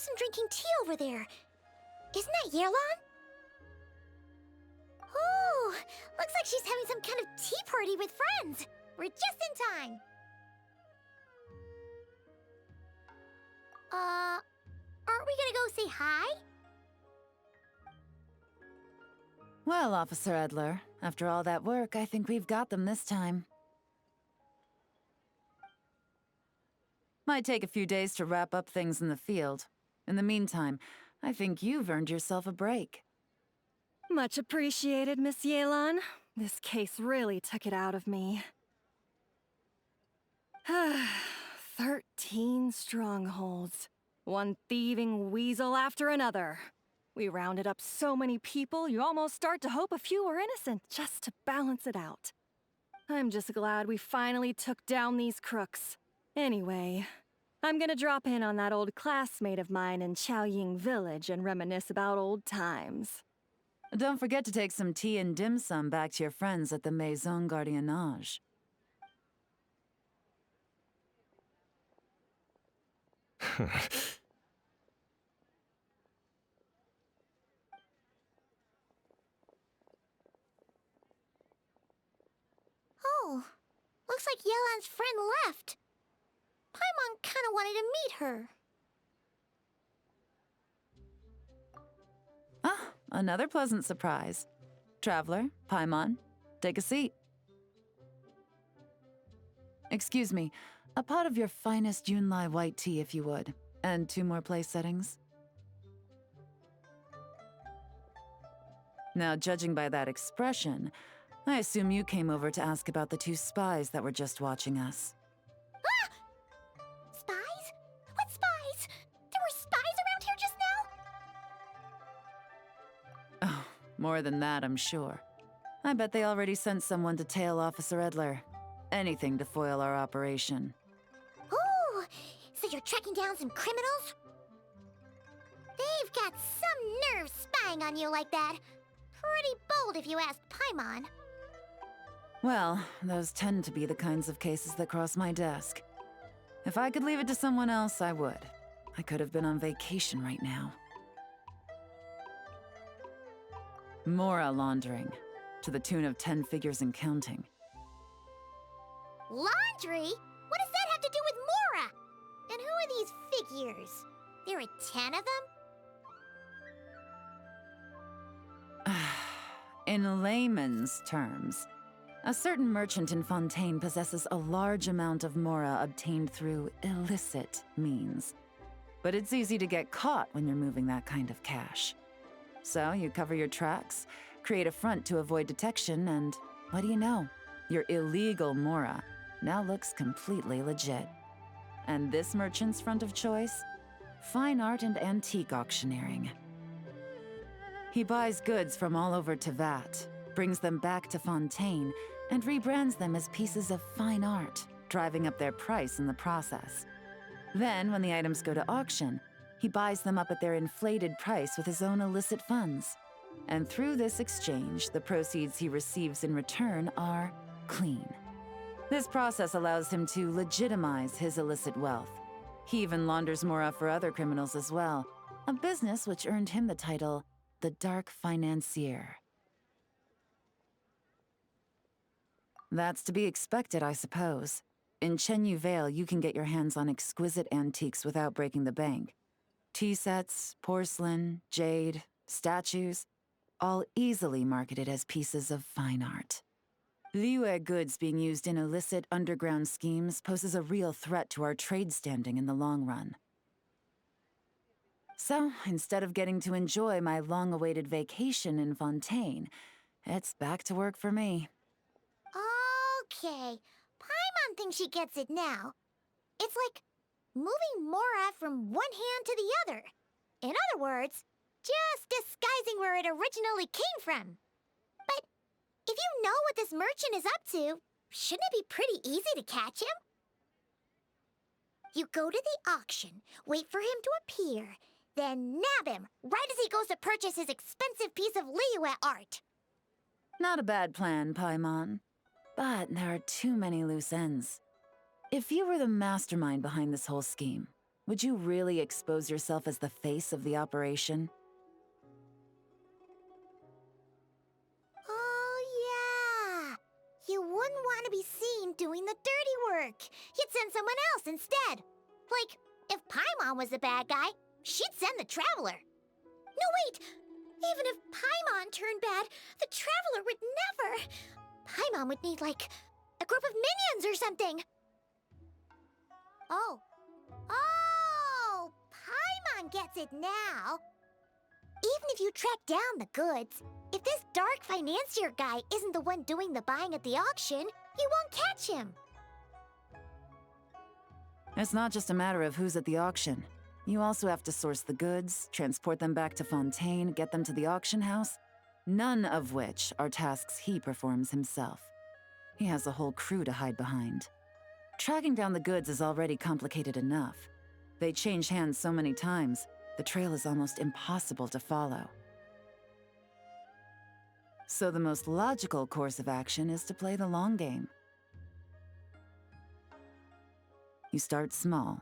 person drinking tea over there. Isn't that Yelan? Oh, looks like she's having some kind of tea party with friends. We're just in time. Aren't we gonna go say hi? Well, Officer Edler, after all that work, I think we've got them this time. Might take a few days to wrap up things in the field. In the meantime, I think you've earned yourself a break. Much appreciated, Miss Yelan. This case really took it out of me. 13 strongholds. One thieving weasel after another. We rounded up so many people, you almost start to hope a few were innocent, just to balance it out. I'm just glad we finally took down these crooks. Anyway, I'm gonna drop in on that old classmate of mine in Chaoying Village and reminisce about old times. Don't forget to take some tea and dim sum back to your friends at the Maison Gardiennage. Oh, looks like Yelan's friend left. Paimon kinda wanted to meet her. Ah, another pleasant surprise. Traveler, Paimon, take a seat. Excuse me, a pot of your finest Yunlai white tea if you would, and 2 more place settings. Now, judging by that expression, I assume you came over to ask about the 2 spies that were just watching us. Ah! Spies? What spies? There were spies around here just now? Oh, more than that, I'm sure. I bet they already sent someone to tail Officer Edler. Anything to foil our operation. Oh, so you're tracking down some criminals? They've got some nerve spying on you like that. Pretty bold if you asked Paimon. Well, those tend to be the kinds of cases that cross my desk. If I could leave it to someone else, I would. I could have been on vacation right now. Mora laundering, to the tune of 10 figures and counting. Laundry? What does that have to do with Mora? And who are these figures? There are 10 of them? In layman's terms, a certain merchant in Fontaine possesses a large amount of Mora obtained through illicit means. But it's easy to get caught when you're moving that kind of cash. So you cover your tracks, create a front to avoid detection, and what do you know? Your illegal Mora now looks completely legit. And this merchant's front of choice? Fine art and antique auctioneering. He buys goods from all over Tevat, brings them back to Fontaine, and rebrands them as pieces of fine art, driving up their price in the process. Then, when the items go to auction, he buys them up at their inflated price with his own illicit funds. And through this exchange, the proceeds he receives in return are clean. This process allows him to legitimize his illicit wealth. He even launders Mora for other criminals as well, a business which earned him the title, the Dark Financier. That's to be expected, I suppose. In Chenyu Vale, you can get your hands on exquisite antiques without breaking the bank. Tea sets, porcelain, jade, statues, all easily marketed as pieces of fine art. Liyue goods being used in illicit underground schemes poses a real threat to our trade standing in the long run. So, instead of getting to enjoy my long-awaited vacation in Fontaine, it's back to work for me. Okay, Paimon thinks she gets it now. It's like moving Mora from one hand to the other. In other words, just disguising where it originally came from. But if you know what this merchant is up to, shouldn't it be pretty easy to catch him? You go to the auction, wait for him to appear, then nab him right as he goes to purchase his expensive piece of Liyue art. Not a bad plan, Paimon. But there are too many loose ends. If you were the mastermind behind this whole scheme, would you really expose yourself as the face of the operation? Oh, yeah. You wouldn't want to be seen doing the dirty work. You'd send someone else instead. Like, if Paimon was the bad guy, she'd send the Traveler. No, wait! Even if Paimon turned bad, the Traveler would never. Paimon would need, like, a group of minions or something. Oh, Paimon gets it now. Even if you track down the goods, if this dark financier guy isn't the one doing the buying at the auction, you won't catch him. It's not just a matter of who's at the auction. You also have to source the goods, transport them back to Fontaine, get them to the auction house, none of which are tasks he performs himself. He has a whole crew to hide behind. Tracking down the goods is already complicated enough. They change hands so many times, the trail is almost impossible to follow. So the most logical course of action is to play the long game. You start small.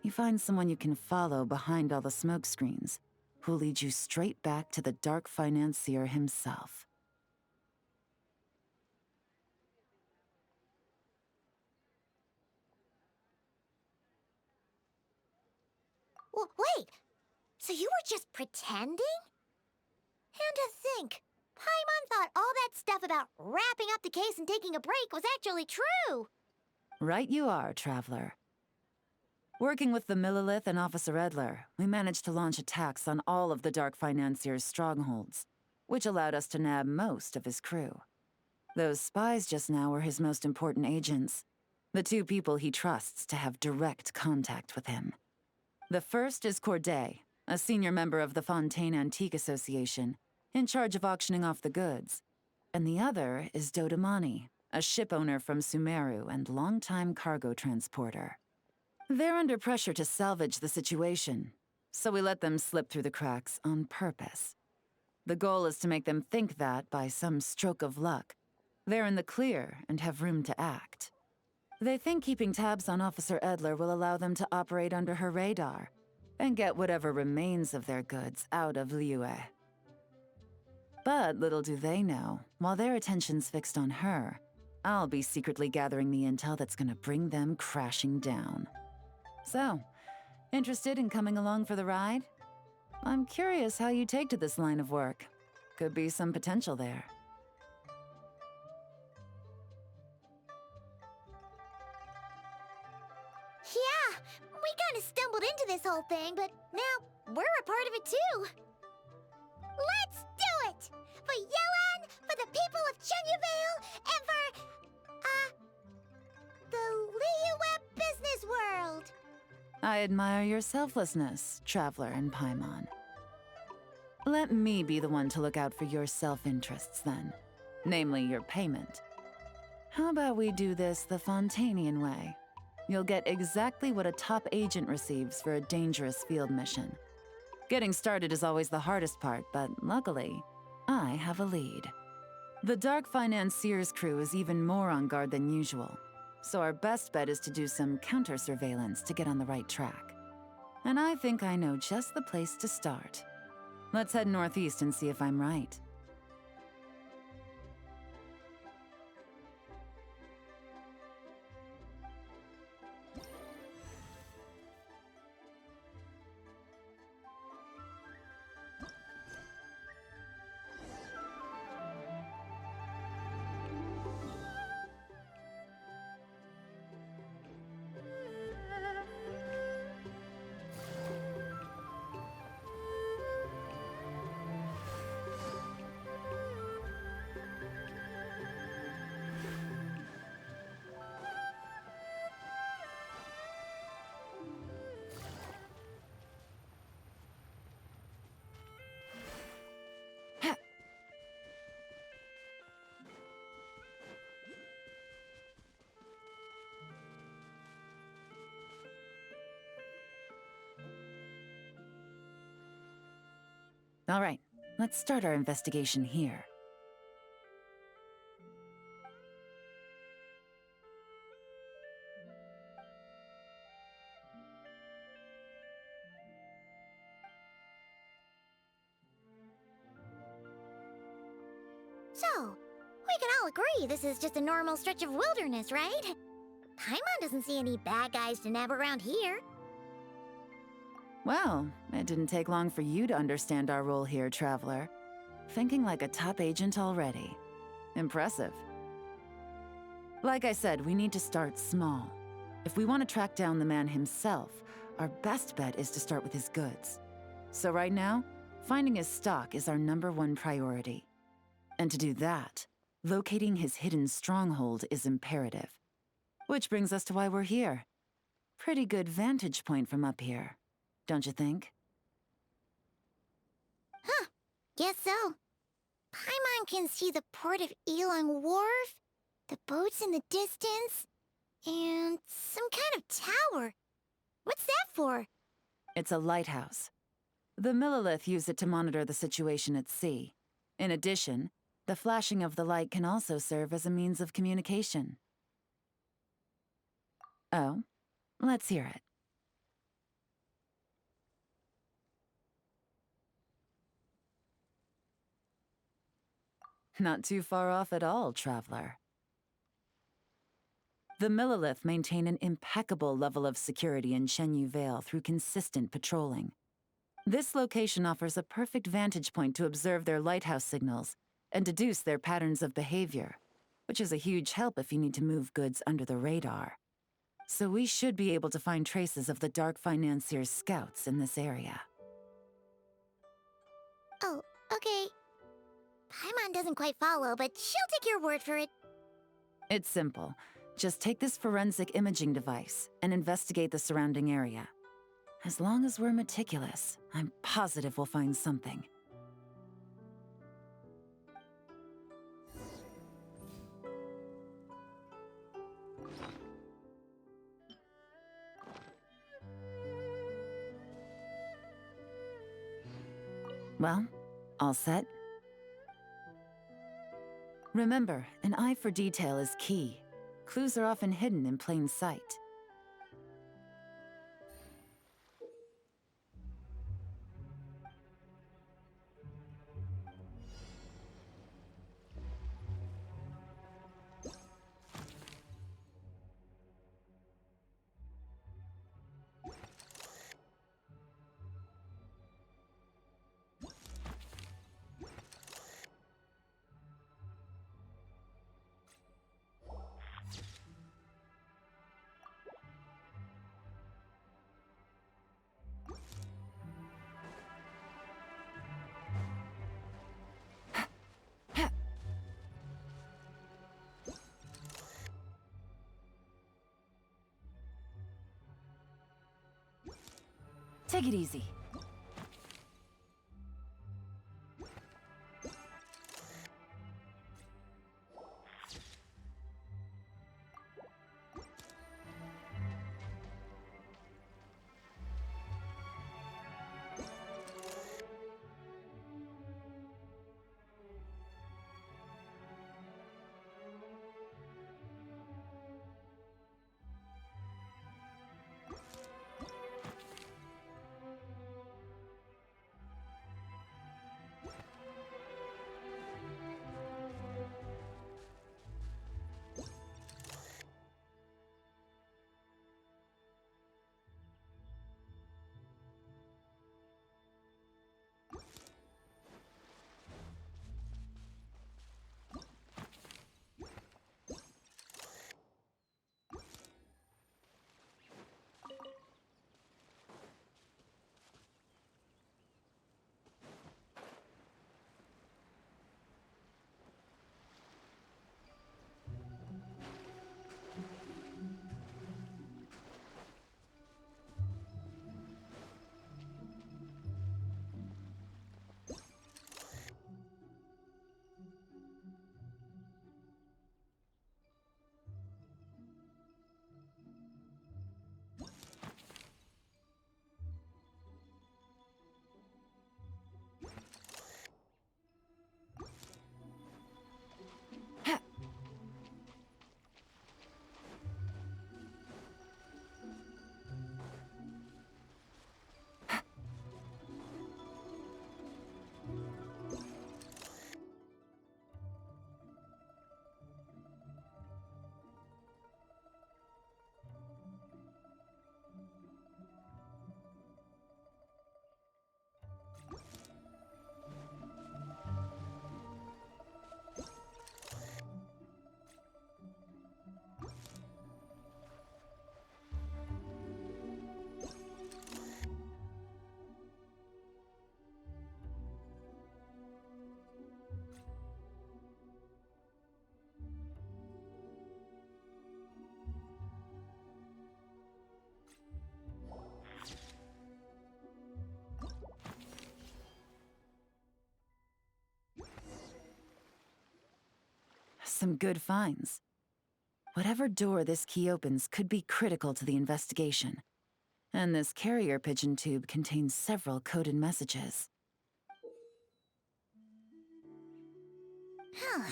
You find someone you can follow behind all the smoke screens, who'll lead you straight back to the dark financier himself. Wait, so you were just pretending? And to think, Paimon thought all that stuff about wrapping up the case and taking a break was actually true. Right you are, Traveler. Working with the Millilith and Officer Edler, we managed to launch attacks on all of the Dark Financier's strongholds, which allowed us to nab most of his crew. Those spies just now were his most important agents, the two people he trusts to have direct contact with him. The first is Corday, a senior member of the Fontaine Antique Association, in charge of auctioning off the goods. And the other is Dodamani, a ship owner from Sumeru and longtime cargo transporter. They're under pressure to salvage the situation, so we let them slip through the cracks on purpose. The goal is to make them think that, by some stroke of luck, they're in the clear and have room to act. They think keeping tabs on Officer Edler will allow them to operate under her radar and get whatever remains of their goods out of Liyue. But little do they know, while their attention's fixed on her, I'll be secretly gathering the intel that's gonna bring them crashing down. So, interested in coming along for the ride? I'm curious how you take to this line of work. Could be some potential there. Yeah, we kind of stumbled into this whole thing, but now we're a part of it too. Let's do it! For Yelan, for the people of Chenyavale, and for, the Liyue business world. I admire your selflessness, Traveler and Paimon. Let me be the one to look out for your self-interests then, namely your payment. How about we do this the Fontainian way? You'll get exactly what a top agent receives for a dangerous field mission. Getting started is always the hardest part, but luckily, I have a lead. The Dark Financier's crew is even more on guard than usual, so our best bet is to do some counter-surveillance to get on the right track. And I think I know just the place to start. Let's head northeast and see if I'm right. All right, let's start our investigation here. we can all agree this is just a normal stretch of wilderness, right? Paimon doesn't see any bad guys to nab around here. Well, it didn't take long for you to understand our role here, Traveler. Thinking like a top agent already. Impressive. Like I said, we need to start small. If we want to track down the man himself, our best bet is to start with his goods. So right now, finding his stock is our #1 priority. And to do that, locating his hidden stronghold is imperative. Which brings us to why we're here. Pretty good vantage point from up here, don't you think? Huh, guess so. Paimon can see the port of Yelan Wharf, the boats in the distance, and some kind of tower. What's that for? It's a lighthouse. The Millilith use it to monitor the situation at sea. In addition, the flashing of the light can also serve as a means of communication. Oh, let's hear it. Not too far off at all, Traveler. The Millilith maintain an impeccable level of security in Shenyu Vale through consistent patrolling. This location offers a perfect vantage point to observe their lighthouse signals and deduce their patterns of behavior, which is a huge help if you need to move goods under the radar. So we should be able to find traces of the Dark Financier's scouts in this area. Oh, okay. Paimon doesn't quite follow, but she'll take your word for it. It's simple. Just take this forensic imaging device and investigate the surrounding area. As long as we're meticulous, I'm positive we'll find something. Well, all set? Remember, an eye for detail is key. Clues are often hidden in plain sight. Take it easy. some good finds. Whatever door this key opens could be critical to the investigation. And this carrier pigeon tube contains several coded messages. Huh.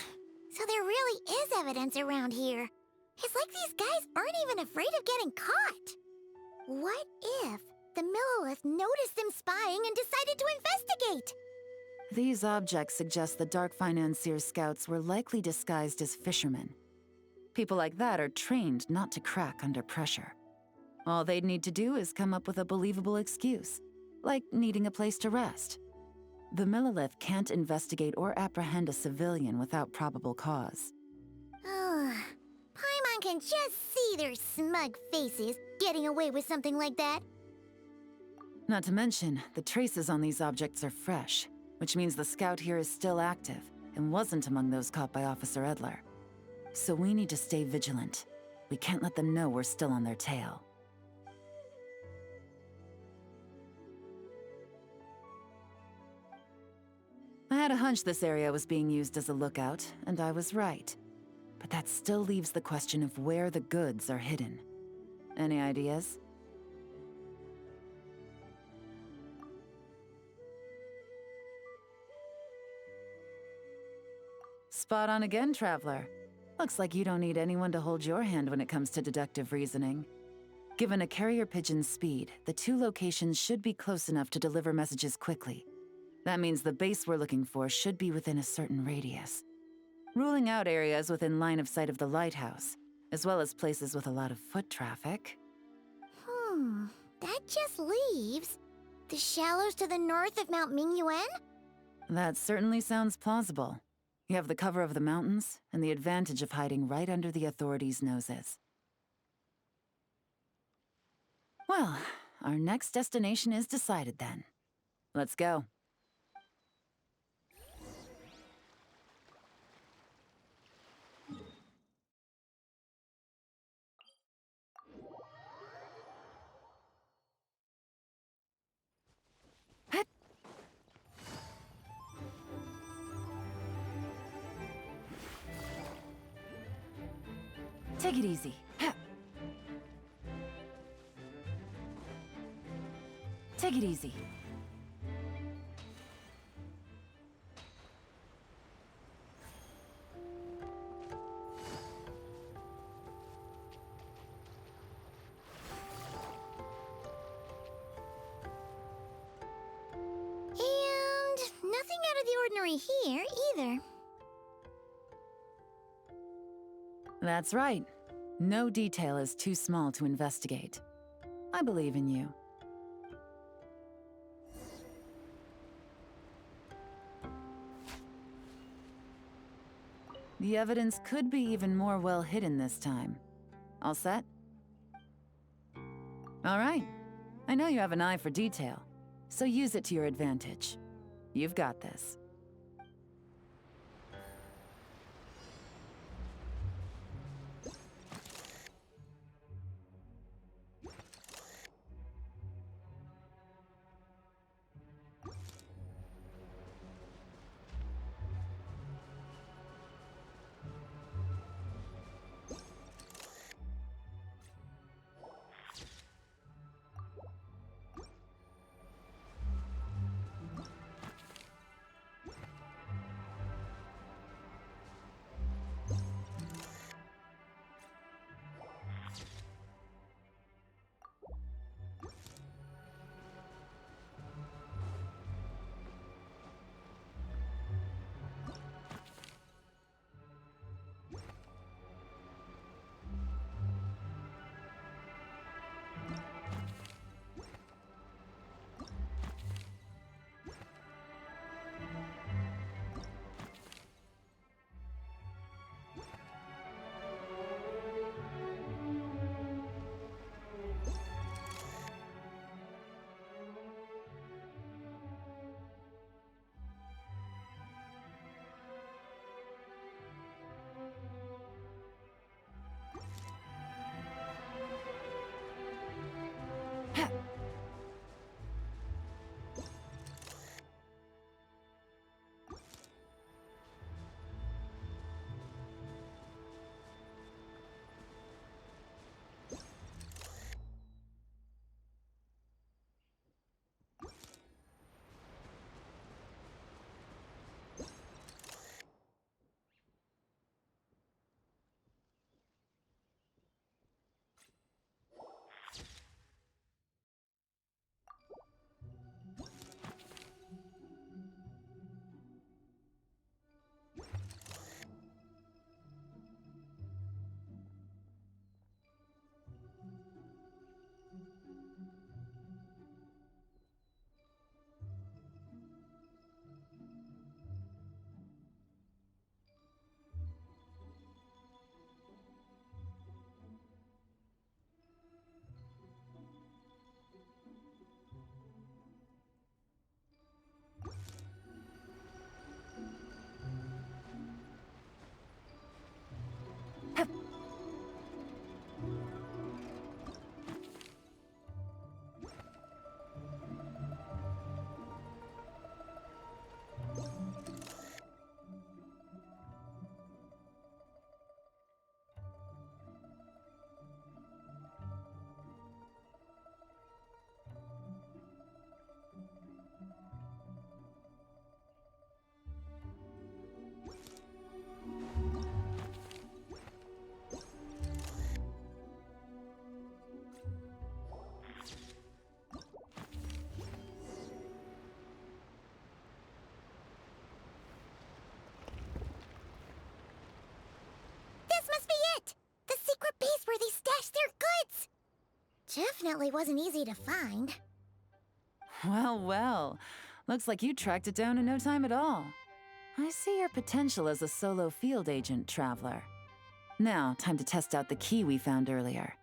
So there really is evidence around here. It's like these guys aren't even afraid of getting caught. What if the Millilith noticed them spying and decided to investigate? These objects suggest the Dark Financier scouts were likely disguised as fishermen. People like that are trained not to crack under pressure. All they'd need to do is come up with a believable excuse, like needing a place to rest. The Millilith can't investigate or apprehend a civilian without probable cause. Ugh. Paimon can just see their smug faces getting away with something like that. Not to mention, the traces on these objects are fresh, which means the scout here is still active and wasn't among those caught by Officer Edler. So we need to stay vigilant. We can't let them know we're still on their tail. I had a hunch this area was being used as a lookout, and I was right. But that still leaves the question of where the goods are hidden. Any ideas? Spot on again, Traveler. Looks like you don't need anyone to hold your hand when it comes to deductive reasoning. Given a carrier pigeon's speed, the two locations should be close enough to deliver messages quickly. That means the base we're looking for should be within a certain radius. Ruling out areas within line of sight of the lighthouse, as well as places with a lot of foot traffic. That just leaves the shallows to the north of Mount Mingyuan? That certainly sounds plausible. You have the cover of the mountains, and the advantage of hiding right under the authorities' noses. Well, our next destination is decided then. Let's go. Take it easy. Take it easy. And nothing out of the ordinary here, either. That's right. No detail is too small to investigate. I believe in you. The evidence could be even more well hidden this time. All set? All right. I know you have an eye for detail, so use it to your advantage. You've got this. where they stashed their goods. Definitely wasn't easy to find. Well, well. Looks like you tracked it down in no time at all. I see your potential as a solo field agent, Traveler. Now, time to test out the key we found earlier.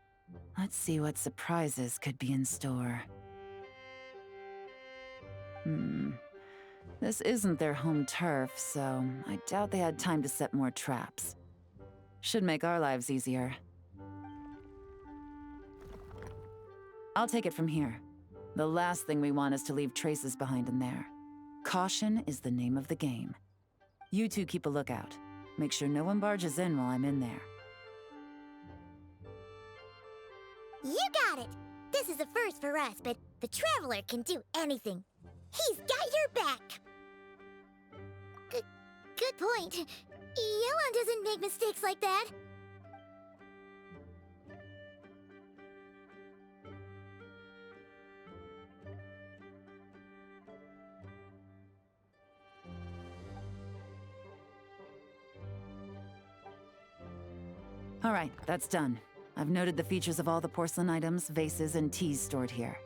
Let's see what surprises could be in store. This isn't their home turf, so I doubt they had time to set more traps. Should make our lives easier. I'll take it from here. The last thing we want is to leave traces behind in there. Caution is the name of the game. You two keep a lookout. Make sure no one barges in while I'm in there. You got it! This is a first for us, but the Traveler can do anything. He's got your back! Good point. Yelan doesn't make mistakes like that. All right, that's done. I've noted the features of all the porcelain items, vases, and teas stored here.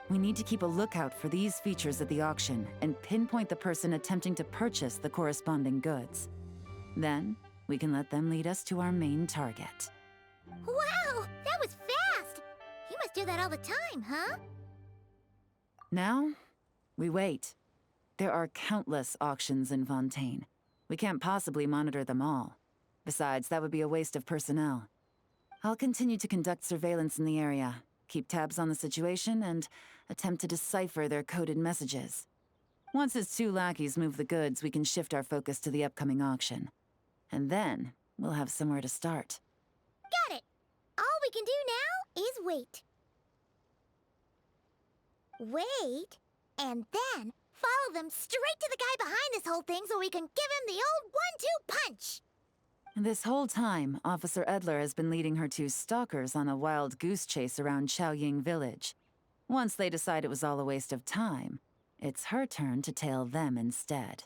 We need to keep a lookout for these features at the auction and pinpoint the person attempting to purchase the corresponding goods. Then, we can let them lead us to our main target. Wow, that was fast! You must do that all the time, huh? Now, we wait. There are countless auctions in Fontaine. We can't possibly monitor them all. Besides, that would be a waste of personnel. I'll continue to conduct surveillance in the area, keep tabs on the situation, and attempt to decipher their coded messages. Once his two lackeys move the goods, we can shift our focus to the upcoming auction. And then, we'll have somewhere to start. Got it! All we can do now is wait. Wait, and then follow them straight to the guy behind this whole thing so we can give him the old 1-2 punch! This whole time, Officer Edler has been leading her two stalkers on a wild goose chase around Chaoying Village. Once they decide it was all a waste of time, it's her turn to tail them instead.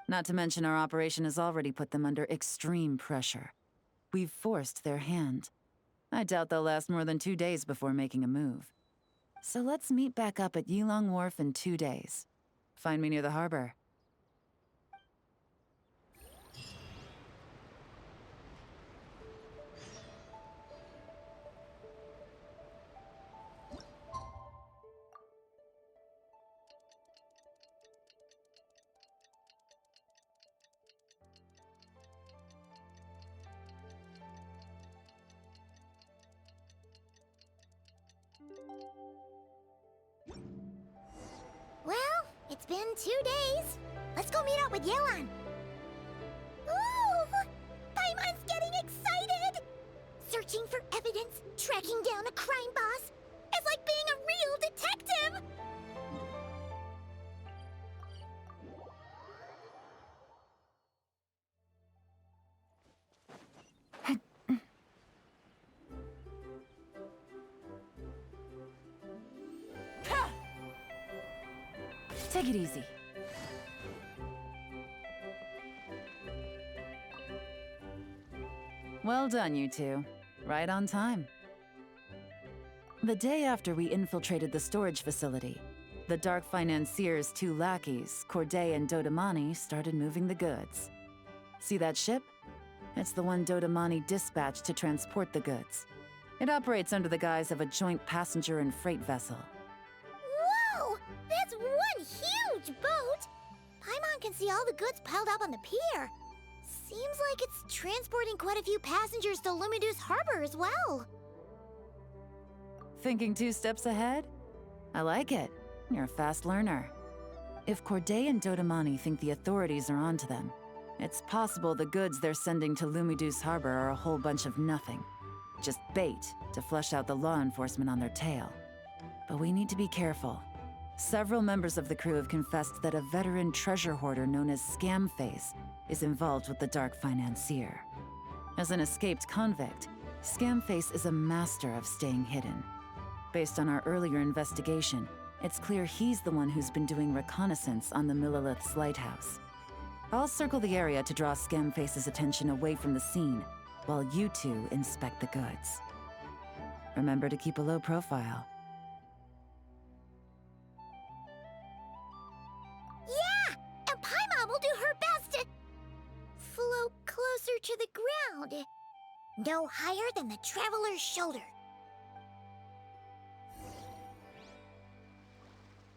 Not to mention our operation has already put them under extreme pressure. We've forced their hand. I doubt they'll last more than 2 days before making a move. So let's meet back up at Yelan Wharf in 2 days. Find me near the harbor. Well, it's been 2 days. Let's go meet up with Yelan. Ooh! Paimon's getting excited! Searching for evidence, tracking down a crime boss. It's like being a real detective! Take it easy. Well done, you two. Right on time. The day after we infiltrated the storage facility, the Dark Financier's two lackeys, Corday and Dodamani, started moving the goods. See that ship? It's the one Dodamani dispatched to transport the goods. It operates under the guise of a joint passenger and freight vessel. Whoa! That's one huge boat! Paimon can see all the goods piled up on the pier. Seems like it's transporting quite a few passengers to Lumidus Harbor as well. Thinking 2 steps ahead? I like it. You're a fast learner. If Corday and Dodamani think the authorities are onto them, it's possible the goods they're sending to Lumidus Harbor are a whole bunch of nothing. Just bait to flush out the law enforcement on their tail. But we need to be careful. Several members of the crew have confessed that a veteran treasure hoarder known as Scamface is involved with the Dark Financier. As an escaped convict, Scamface is a master of staying hidden. Based on our earlier investigation, it's clear he's the one who's been doing reconnaissance on the Millilith's lighthouse. I'll circle the area to draw Scamface's attention away from the scene, while you two inspect the goods. Remember to keep a low profile. Yeah! And Paimon will do her best to float closer to the ground. No higher than the traveler's shoulder.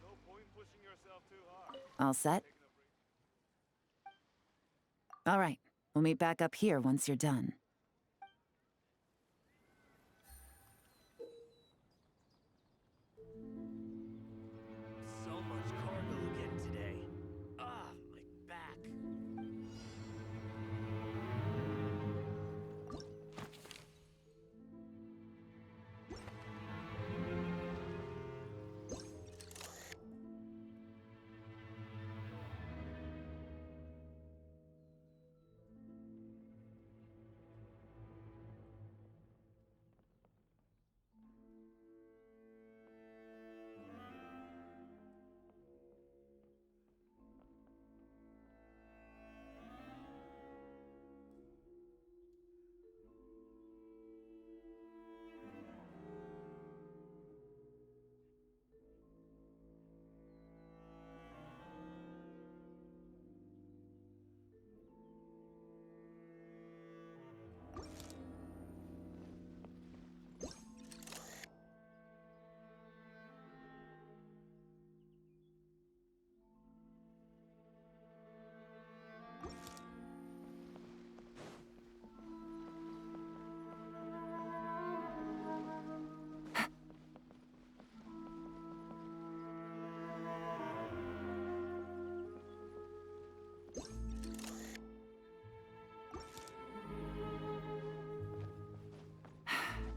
No point pushing yourself too hard. All set? All right, we'll meet back up here once you're done. So much cargo again today. Ah, my back.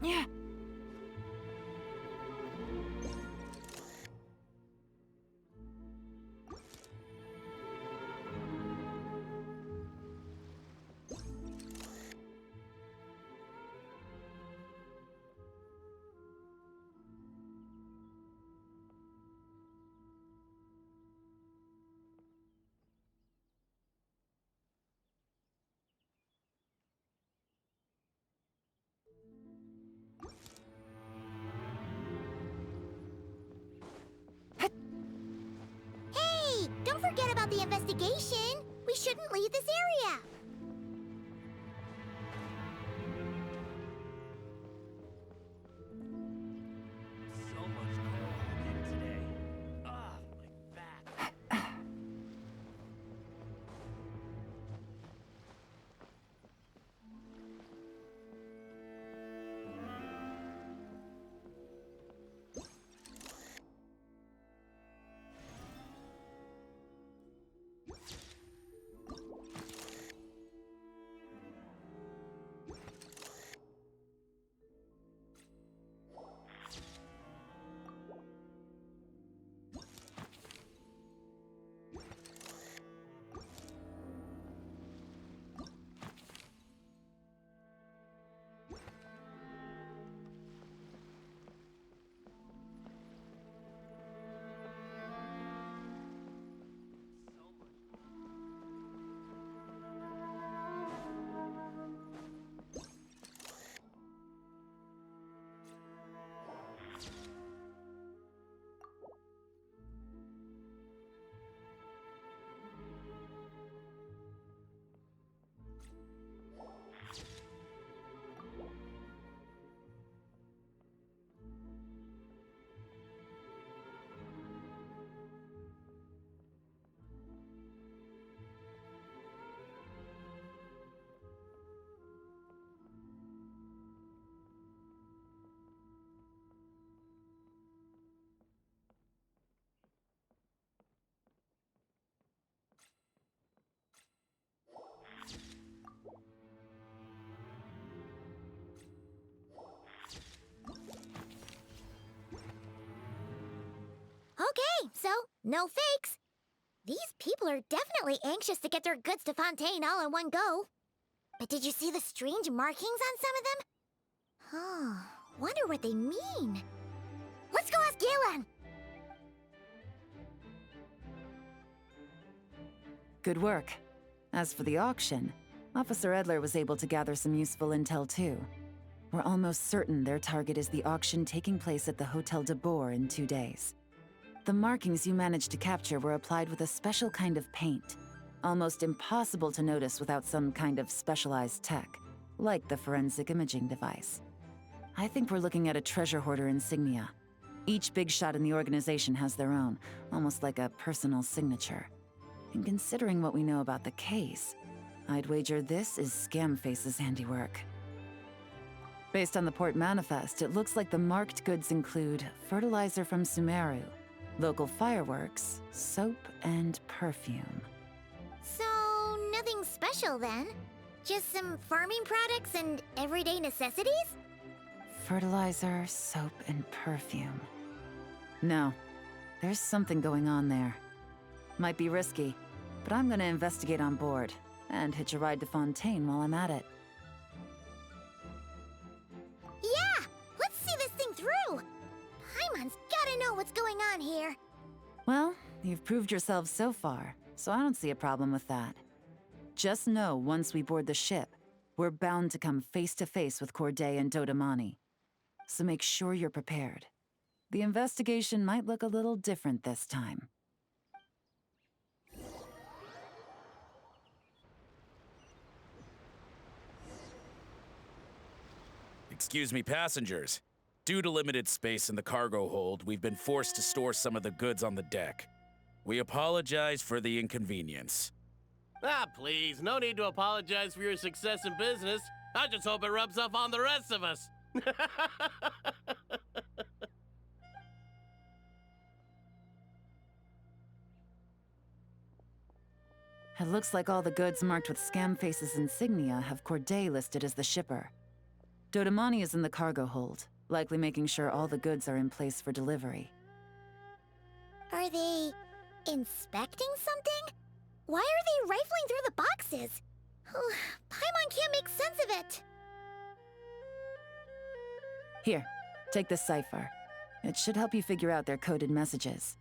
Yeah. Hey, don't forget about the investigation. We shouldn't leave this area. So much cargo again today. Ah, my back. Okay, so no fakes. These people are definitely anxious to get their goods to Fontaine all in one go. But did you see the strange markings on some of them? Huh, wonder what they mean. Let's go ask Yelan! Good work. As for the auction, Officer Edler was able to gather some useful intel too. We're almost certain their target is the auction taking place at the Hotel de Boer in 2 days. The markings you managed to capture were applied with a special kind of paint, almost impossible to notice without some kind of specialized tech, like the forensic imaging device. I think we're looking at a treasure hoarder insignia. Each big shot in the organization has their own, almost like a personal signature. And considering what we know about the case, I'd wager this is Scamface's handiwork. Based on the port manifest, it looks like the marked goods include fertilizer from Sumeru, local fireworks, soap, and perfume. So, nothing special then? Just some farming products and everyday necessities? Fertilizer, soap, and perfume. No, there's something going on there. Might be risky, but I'm gonna investigate on board, and hitch a ride to Fontaine while I'm at it. Yeah! Let's see this thing through! Paimon's gotta know what's going on here. Well, you've proved yourself so far, so I don't see a problem with that. Just know once we board the ship, we're bound to come face to face with Corday and Dodamani. So make sure you're prepared. The investigation might look a little different this time. Excuse me, passengers. Due to limited space in the cargo hold, we've been forced to store some of the goods on the deck. We apologize for the inconvenience. Ah, please, no need to apologize for your success in business. I just hope it rubs off on the rest of us. It looks like all the goods marked with Scamface's insignia have Corday listed as the shipper. Dodamani is in the cargo hold, likely making sure all the goods are in place for delivery. Are they inspecting something? Why are they rifling through the boxes? Paimon can't make sense of it. Here, take this cipher. It should help you figure out their coded messages.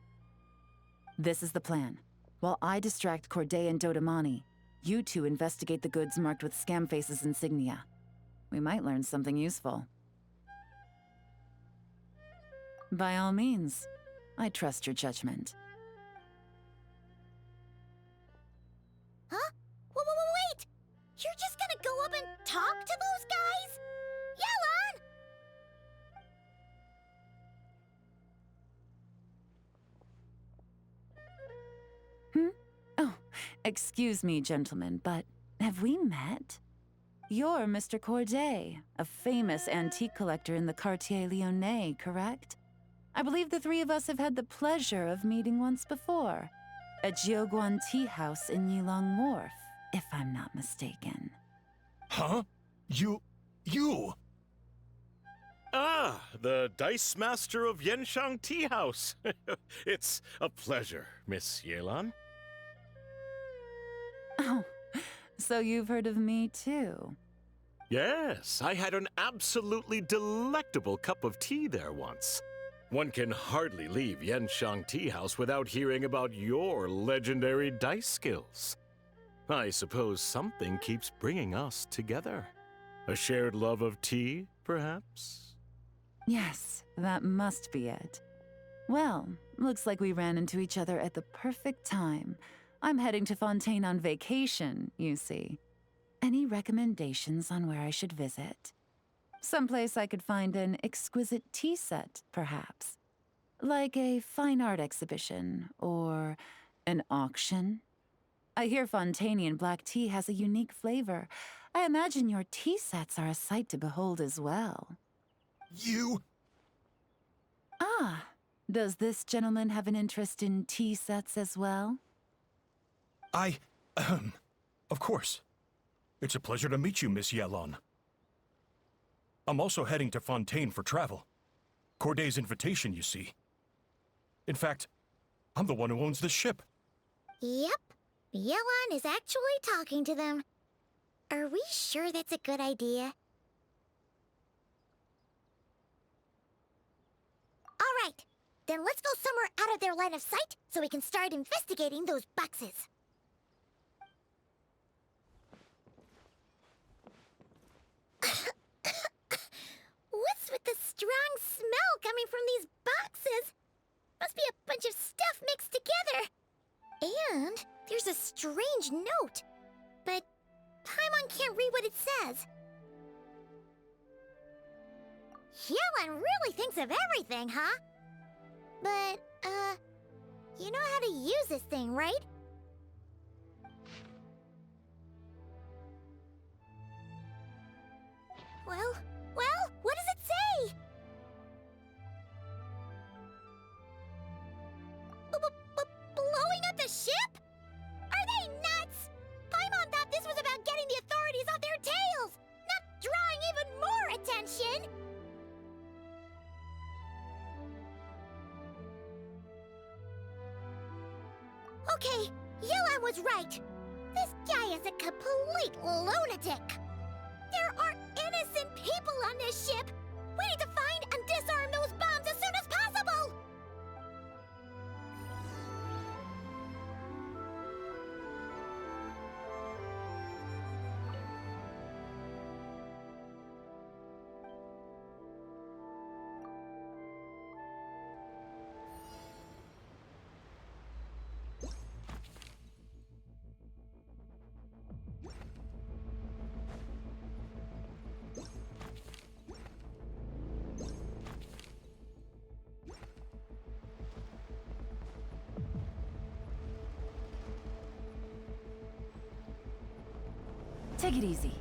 This is the plan. While I distract Corday and Dodamani, you two investigate the goods marked with Scamface's insignia. We might learn something useful. By all means, I trust your judgment. Huh? Wait! You're just gonna go up and talk to those guys? Yelan! Oh, excuse me, gentlemen, but have we met? You're Mr. Corday, a famous antique collector in the Quartier Lyonnais, correct? I believe the three of us have had the pleasure of meeting once before, at Jiuguan Tea House in Yilong Wharf, if I'm not mistaken. Huh? You... Ah, the Dice Master of Yenshang Tea House. It's a pleasure, Miss Yelan. Oh, so you've heard of me too? Yes, I had an absolutely delectable cup of tea there once. One can hardly leave Yenshang Tea House without hearing about your legendary dice skills. I suppose something keeps bringing us together. A shared love of tea, perhaps? Yes, that must be it. Well, looks like we ran into each other at the perfect time. I'm heading to Fontaine on vacation, you see. Any recommendations on where I should visit? Someplace I could find an exquisite tea set, perhaps. Like a fine art exhibition, or an auction. I hear Fontainian black tea has a unique flavor. I imagine your tea sets are a sight to behold as well. You... Ah, does this gentleman have an interest in tea sets as well? Of course. It's a pleasure to meet you, Miss Yelan. I'm also heading to Fontaine for travel. Corday's invitation, you see. In fact, I'm the one who owns the ship. Yep. Yelan is actually talking to them. Are we sure that's a good idea? All right. Then let's go somewhere out of their line of sight so we can start investigating those boxes. What's with the strong smell coming from these boxes? Must be a bunch of stuff mixed together. And there's a strange note. But Paimon can't read what it says. Yelan really thinks of everything, huh? But, you know how to use this thing, right? Well, what does it say? Blowing up the ship? Are they nuts? Paimon thought this was about getting the authorities off their tails, not drawing even more attention. Okay, Yelan was right. This guy is a complete lunatic. There are innocent people on this ship. We need to find and disarm those bombs as soon as possible. Take it easy.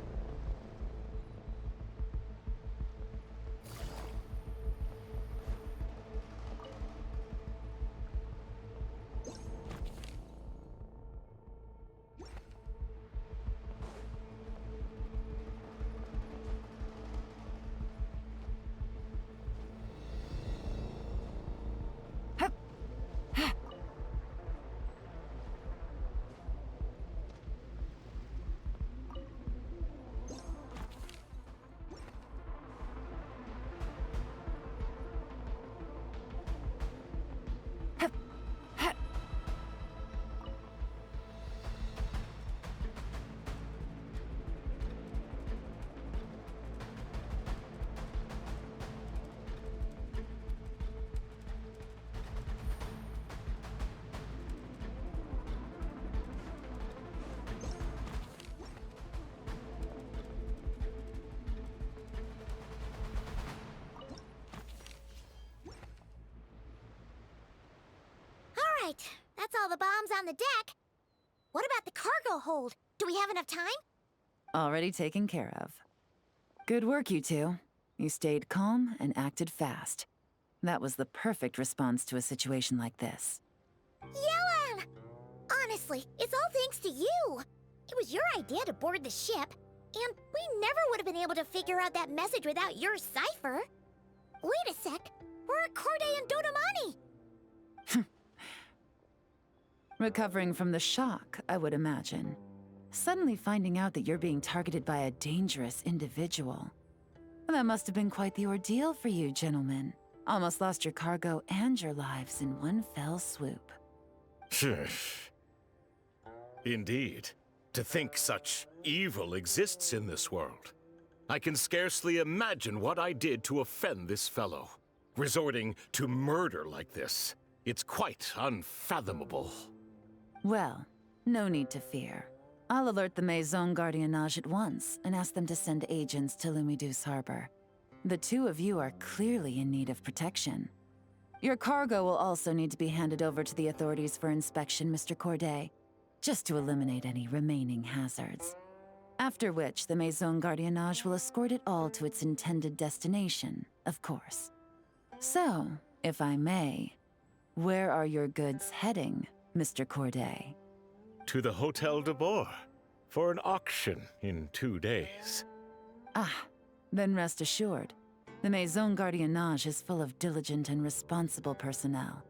Right, that's all the bombs on the deck. What about the cargo hold? Do we have enough time? Already taken care of. Good work, you two. You stayed calm and acted fast. That was the perfect response to a situation like this. Yelan! Honestly, it's all thanks to you. It was your idea to board the ship, and we never would have been able to figure out that message without your cipher. Wait a sec, we're at Corday and Dodamani. Recovering from the shock, I would imagine. Suddenly finding out that you're being targeted by a dangerous individual. That must have been quite the ordeal for you, gentlemen. Almost lost your cargo and your lives in one fell swoop. Indeed. To think such evil exists in this world. I can scarcely imagine what I did to offend this fellow. Resorting to murder like this. It's quite unfathomable. Well, no need to fear. I'll alert the Maison Gardiennage at once and ask them to send agents to Lumidus Harbor. The two of you are clearly in need of protection. Your cargo will also need to be handed over to the authorities for inspection, Mr. Corday, just to eliminate any remaining hazards. After which, the Maison Gardiennage will escort it all to its intended destination, of course. So, if I may, where are your goods heading, Mr. Corday? To the Hotel de Boer for an auction in 2 days. Ah, then rest assured. The Maison Gardiennage is full of diligent and responsible personnel.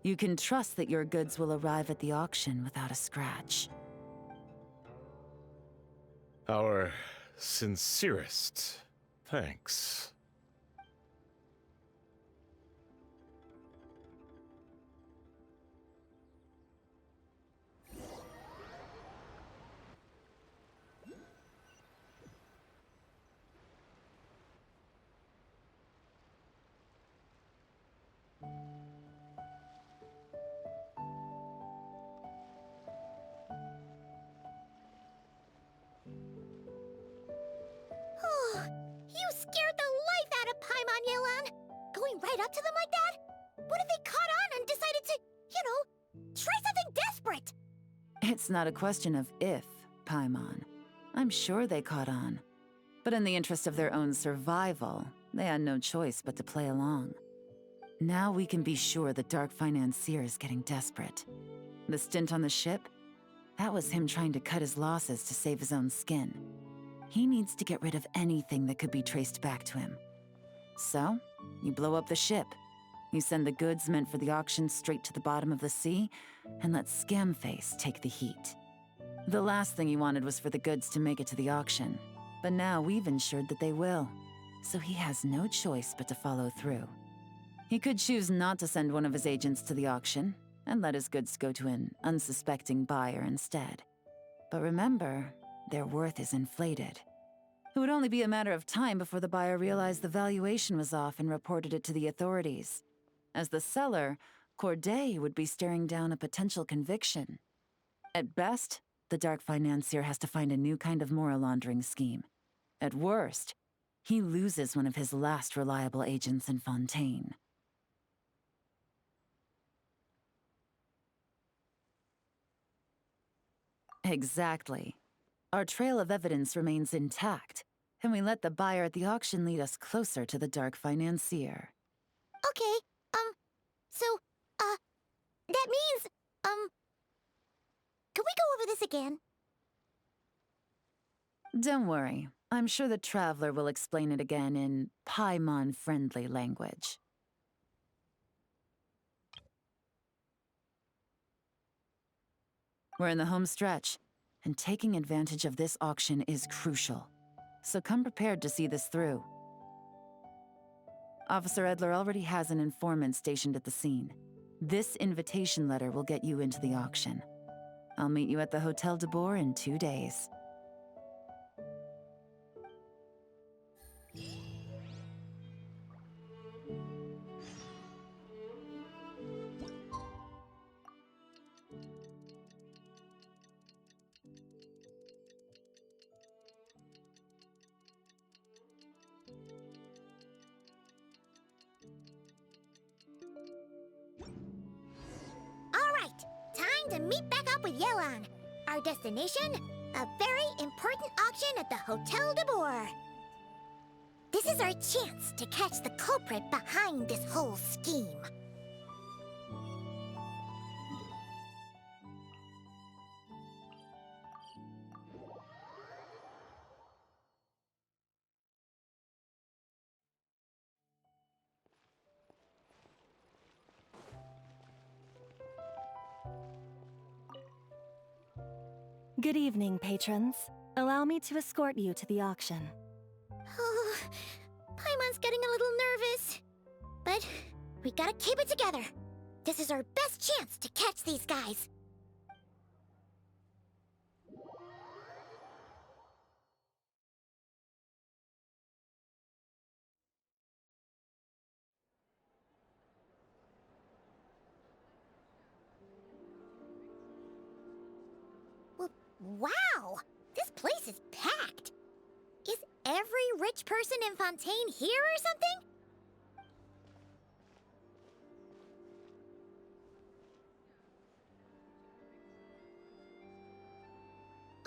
You can trust that your goods will arrive at the auction without a scratch. Our sincerest thanks. right up to them like that? What if they caught on and decided to, try something desperate? It's not a question of if, Paimon. I'm sure they caught on. But in the interest of their own survival, they had no choice but to play along. Now we can be sure the Dark Financier is getting desperate. The stint on the ship? That was him trying to cut his losses to save his own skin. He needs to get rid of anything that could be traced back to him. So, you blow up the ship. You send the goods meant for the auction straight to the bottom of the sea, and let Scamface take the heat. The last thing he wanted was for the goods to make it to the auction, but now we've ensured that they will, so he has no choice but to follow through. He could choose not to send one of his agents to the auction, and let his goods go to an unsuspecting buyer instead. But remember, their worth is inflated. It would only be a matter of time before the buyer realized the valuation was off and reported it to the authorities. As the seller, Corday would be staring down a potential conviction. At best, the Dark Financier has to find a new kind of moral laundering scheme. At worst, he loses one of his last reliable agents in Fontaine. Exactly. Our trail of evidence remains intact, and we let the buyer at the auction lead us closer to the Dark Financier. Okay, so, that means, can we go over this again? Don't worry. I'm sure the Traveler will explain it again in Paimon-friendly language. We're in the home stretch, and taking advantage of this auction is crucial. So come prepared to see this through. Officer Edler already has an informant stationed at the scene. This invitation letter will get you into the auction. I'll meet you at the Hotel de Boer in 2 days. All right, time to meet back up with Yelan. Our destination, a very important auction at the Hotel de Boer. This is our chance to catch the culprit behind this whole scheme. Good evening, patrons. Allow me to escort you to the auction. Oh, Paimon's getting a little nervous. But we gotta keep it together. This is our best chance to catch these guys. Well, wow! This place is packed. Is every rich person in Fontaine here or something?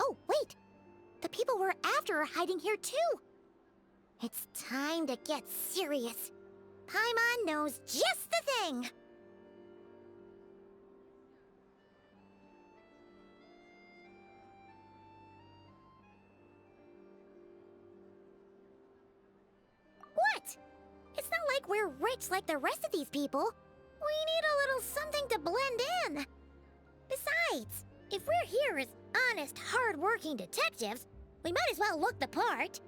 Oh, wait! The people we're after are hiding here too! It's time to get serious. Paimon knows just the thing! What? It's not like we're rich like the rest of these people. We need a little something to blend in. Besides, if we're here as honest, hard-working detectives, we might as well look the part.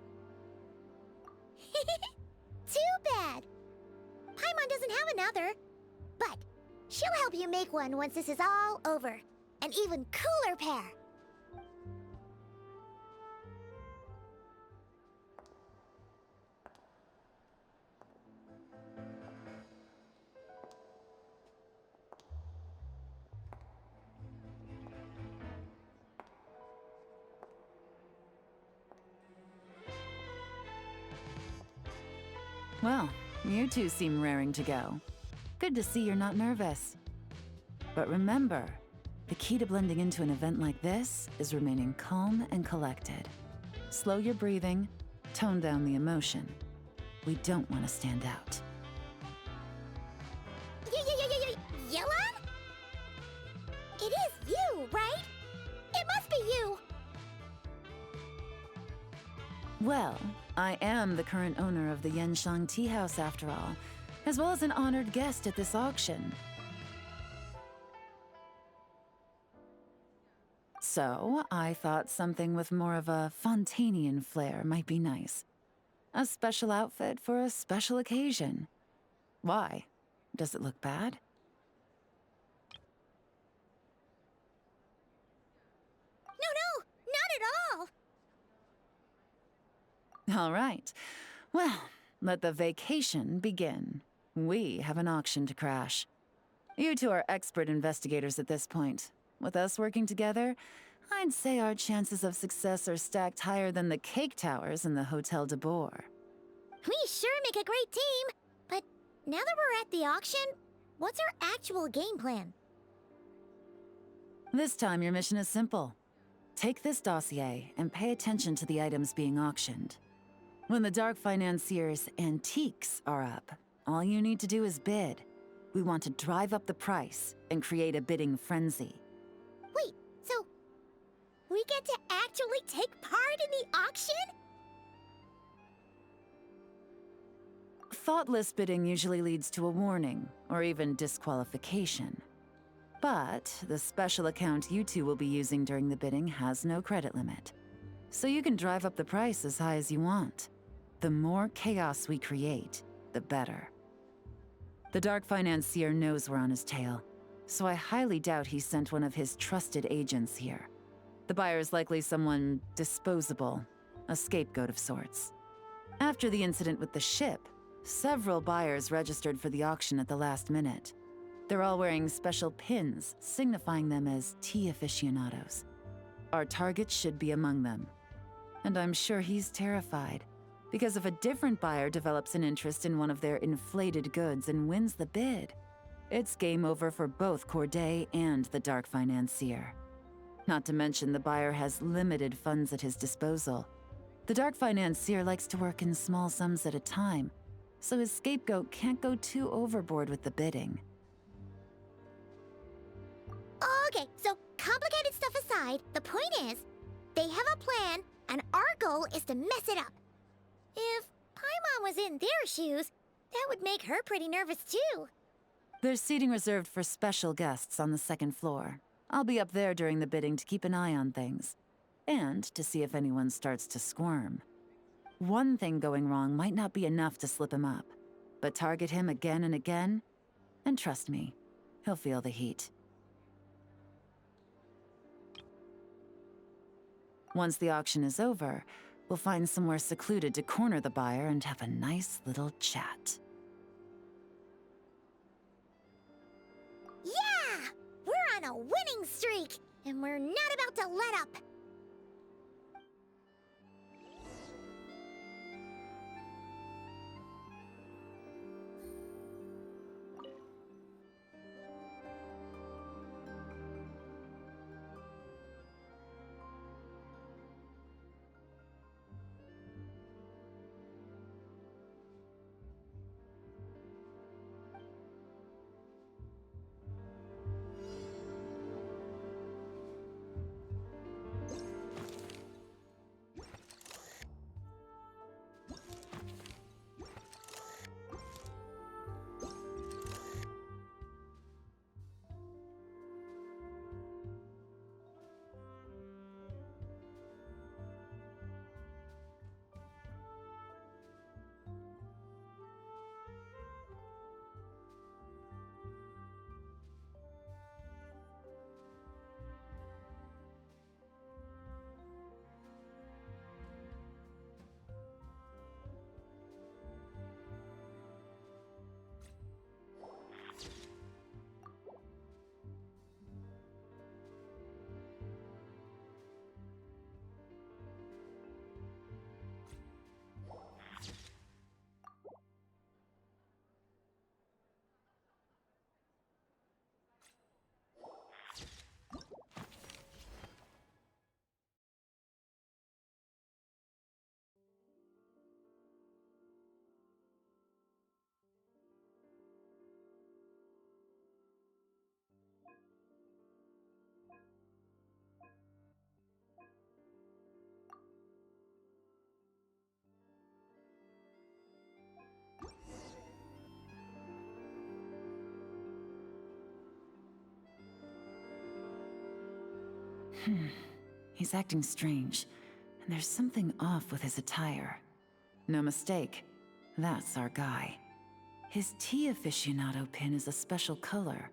Too bad. Paimon doesn't have another. But she'll help you make one once this is all over. An even cooler pair. Well, You two seem raring to go. Good to see you're not nervous. But remember, the key to blending into an event like this is remaining calm and collected. Slow your breathing, tone down the emotion. We don't want to stand out. Yelan? It is you, right? It must be you! Well, I am the current owner of the Yenshang Tea House after all, as well as an honored guest at this auction. So, I thought something with more of a Fontanian flair might be nice. A special outfit for a special occasion. Why? Does it look bad? No, not at all! All right. Well, let the vacation begin. We have an auction to crash. You two are expert investigators at this point. With us working together, I'd say our chances of success are stacked higher than the cake towers in the Hotel de Boer. We sure make a great team! But now that we're at the auction, what's our actual game plan? This time, your mission is simple. Take this dossier and pay attention to the items being auctioned. When the Dark Financier's antiques are up, all you need to do is bid. We want to drive up the price and create a bidding frenzy. Wait, so we get to actually take part in the auction? Thoughtless bidding usually leads to a warning, or even disqualification. But the special account you two will be using during the bidding has no credit limit. So you can drive up the price as high as you want. The more chaos we create, the better. The Dark Financier knows we're on his tail, so I highly doubt he sent one of his trusted agents here. The buyer's likely someone disposable, a scapegoat of sorts. After the incident with the ship, several buyers registered for the auction at the last minute. They're all wearing special pins, signifying them as tea aficionados. Our target should be among them. And I'm sure he's terrified, because if a different buyer develops an interest in one of their inflated goods and wins the bid, it's game over for both Corday and the Dark Financier. Not to mention the buyer has limited funds at his disposal. The Dark Financier likes to work in small sums at a time, so his scapegoat can't go too overboard with the bidding. Okay, so complicated stuff aside, the point is, they have a plan, and our goal is to mess it up. If Paimon was in their shoes, that would make her pretty nervous too. There's seating reserved for special guests on the second floor. I'll be up there during the bidding to keep an eye on things, and to see if anyone starts to squirm. One thing going wrong might not be enough to slip him up, but target him again and again, and trust me, he'll feel the heat. Once the auction is over, we'll find somewhere secluded to corner the buyer and have a nice little chat. Yeah! We're on a winning streak, and we're not about to let up. He's acting strange, and there's something off with his attire. No mistake, that's our guy. His tea aficionado pin is a special color.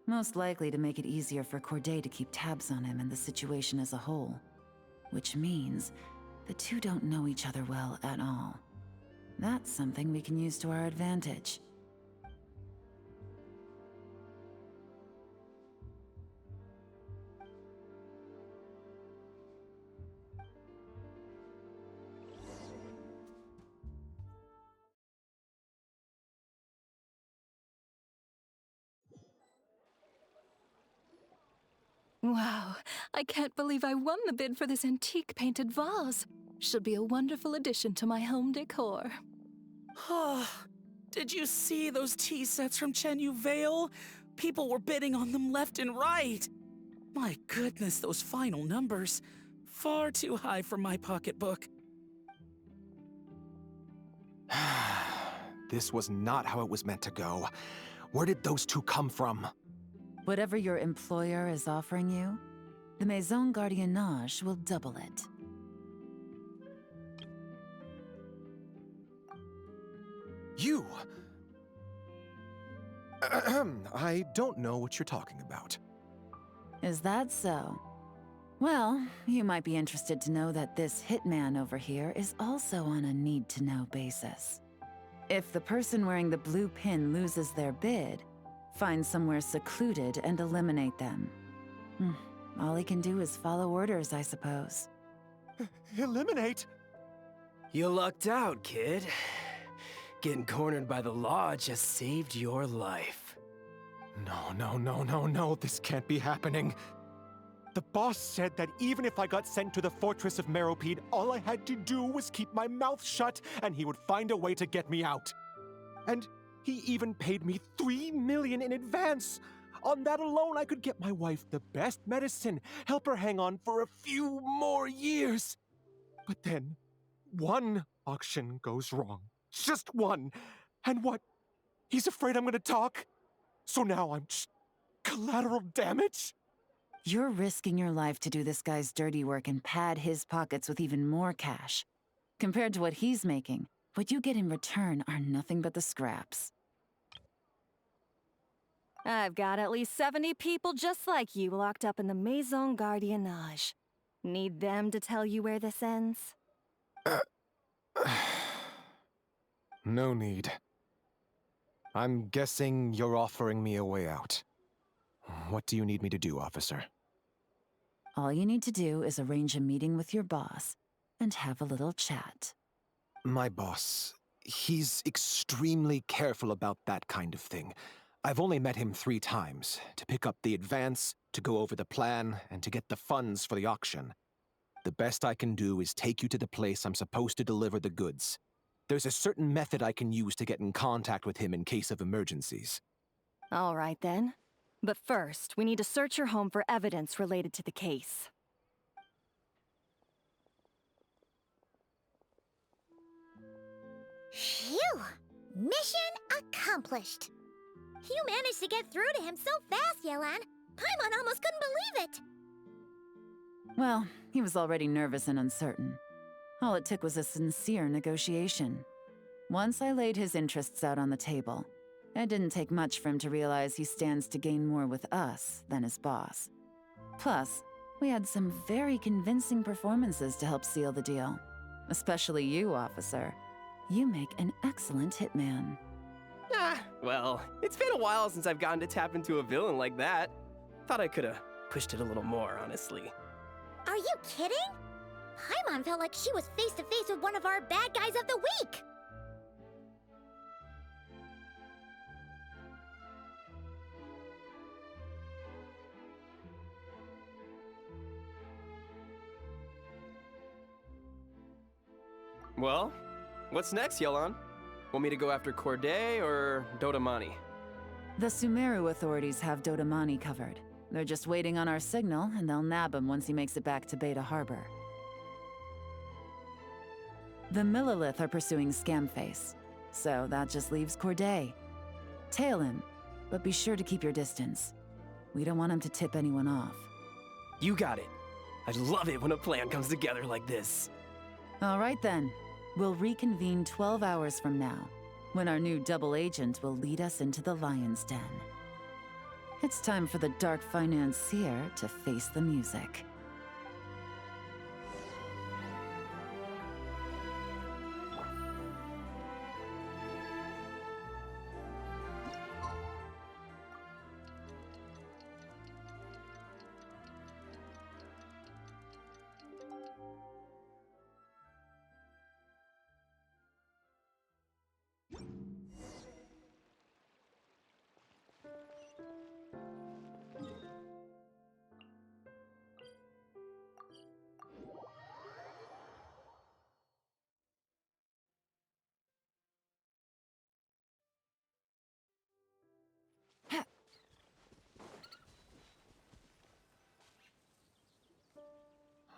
Most likely to make it easier for Corday to keep tabs on him and the situation as a whole. Which means the two don't know each other well at all. That's something we can use to our advantage. Wow, I can't believe I won the bid for this antique painted vase. Should be a wonderful addition to my home decor. Did you see those tea sets from Chenyu Vale? People were bidding on them left and right. My goodness, those final numbers. Far too high for my pocketbook. This was not how it was meant to go. Where did those two come from? Whatever your employer is offering you, the Maison Gardiennage will double it. You! I don't know what you're talking about. Is that so? Well, you might be interested to know that this hitman over here is also on a need-to-know basis. If the person wearing the blue pin loses their bid, find somewhere secluded and eliminate them. All he can do is follow orders, I suppose. Eliminate? You lucked out, kid. Getting cornered by the law just saved your life. No, this can't be happening. The boss said that even if I got sent to the Fortress of Meropide, all I had to do was keep my mouth shut and he would find a way to get me out. And he even paid me $3 million in advance. On that alone, I could get my wife the best medicine, help her hang on for a few more years. But then, one auction goes wrong. Just one. And what? He's afraid I'm gonna talk? So now I'm just collateral damage? You're risking your life to do this guy's dirty work and pad his pockets with even more cash. Compared to what he's making, what you get in return are nothing but the scraps. I've got at least 70 people just like you locked up in the Maison Gardiennage. Need them to tell you where this ends? No need. I'm guessing you're offering me a way out. What do you need me to do, officer? All you need to do is arrange a meeting with your boss and have a little chat. My boss, he's extremely careful about that kind of thing. I've only met him 3 times, to pick up the advance, to go over the plan, and to get the funds for the auction. The best I can do is take you to the place I'm supposed to deliver the goods. There's a certain method I can use to get in contact with him in case of emergencies. All right then. But first, we need to search your home for evidence related to the case. Phew! Mission accomplished. You managed to get through to him so fast, Yelan. Paimon almost couldn't believe it. Well, he was already nervous and uncertain. All it took was a sincere negotiation. Once I laid his interests out on the table, it didn't take much for him to realize he stands to gain more with us than his boss. Plus, we had some very convincing performances to help seal the deal. Especially you, officer. You make an excellent hitman. Well, it's been a while since I've gotten to tap into a villain like that. Thought I could've pushed it a little more, honestly. Are you kidding? Paimon felt like she was face to face with one of our bad guys of the week. Well, what's next, Yelan? Want me to go after Corday or Dodamani? The Sumeru authorities have Dodamani covered. They're just waiting on our signal, and they'll nab him once he makes it back to Beta Harbor. The Millilith are pursuing Scamface, so that just leaves Corday. Tail him, but be sure to keep your distance. We don't want him to tip anyone off. You got it. I love it when a plan comes together like this. All right then. We'll reconvene 12 hours from now, when our new double agent will lead us into the Lion's Den. It's time for the dark financier to face the music.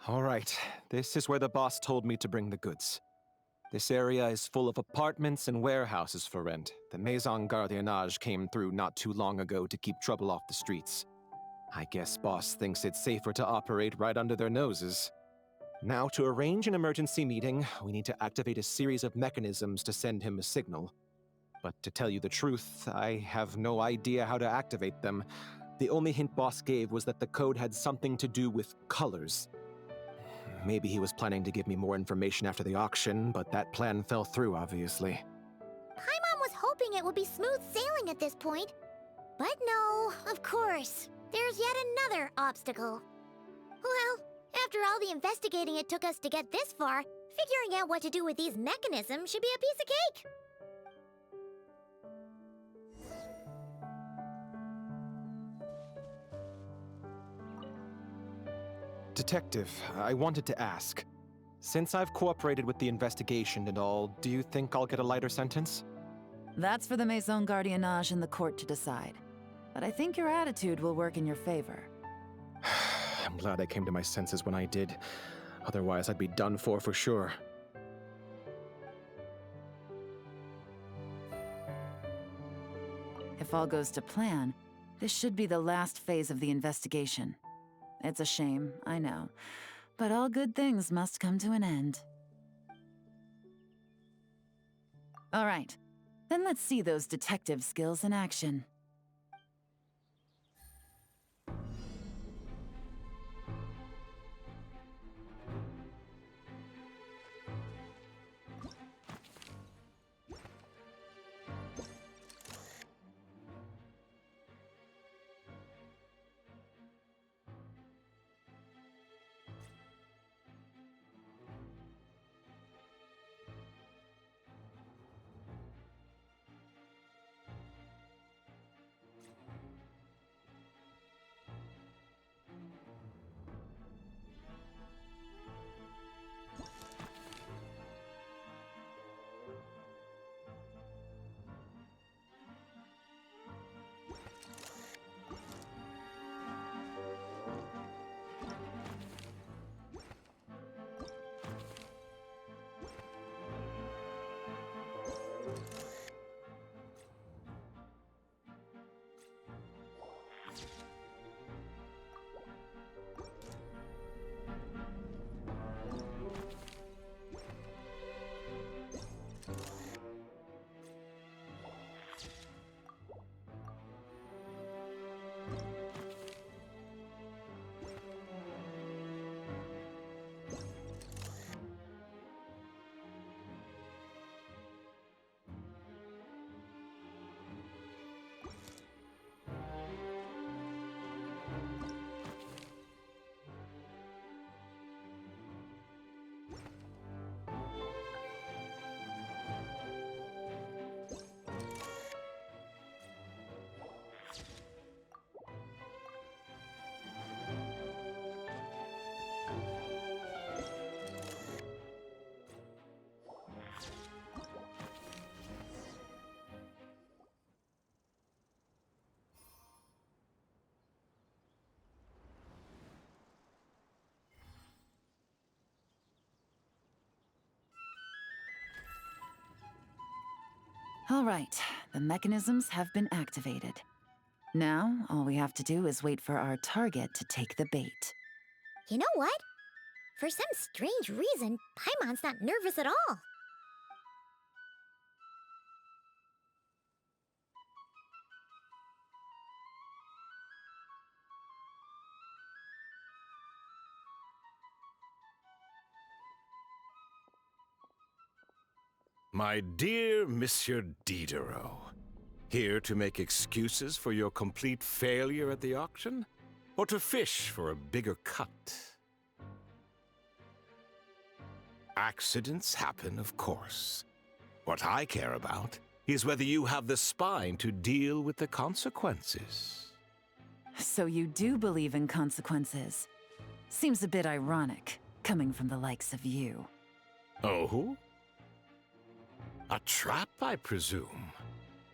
All right, this is where the boss told me to bring the goods. This area is full of apartments and warehouses for rent. The Maison Gardiennage came through not too long ago to keep trouble off the streets. I guess boss thinks it's safer to operate right under their noses. Now, to arrange an emergency meeting, we need to activate a series of mechanisms to send him a signal. But to tell you the truth, I have no idea how to activate them. The only hint boss gave was that the code had something to do with colors. Maybe he was planning to give me more information after the auction, but that plan fell through, obviously. Paimon was hoping it would be smooth sailing at this point. But no, of course. There's yet another obstacle. Well, after all the investigating it took us to get this far, figuring out what to do with these mechanisms should be a piece of cake. Detective, I wanted to ask. Since I've cooperated with the investigation and all, do you think I'll get a lighter sentence? That's for the Maison Gardiennage and the court to decide. But I think your attitude will work in your favor. I'm glad I came to my senses when I did. Otherwise, I'd be done for sure. If all goes to plan, this should be the last phase of the investigation. It's a shame, I know. But all good things must come to an end. All right, then let's see those detective skills in action. All right, the mechanisms have been activated. Now, all we have to do is wait for our target to take the bait. You know what? For some strange reason, Paimon's not nervous at all. My dear Monsieur Diderot, here to make excuses for your complete failure at the auction? Or to fish for a bigger cut? Accidents happen, of course. What I care about is whether you have the spine to deal with the consequences. So you do believe in consequences. Seems a bit ironic, coming from the likes of you. Oh? A trap, I presume.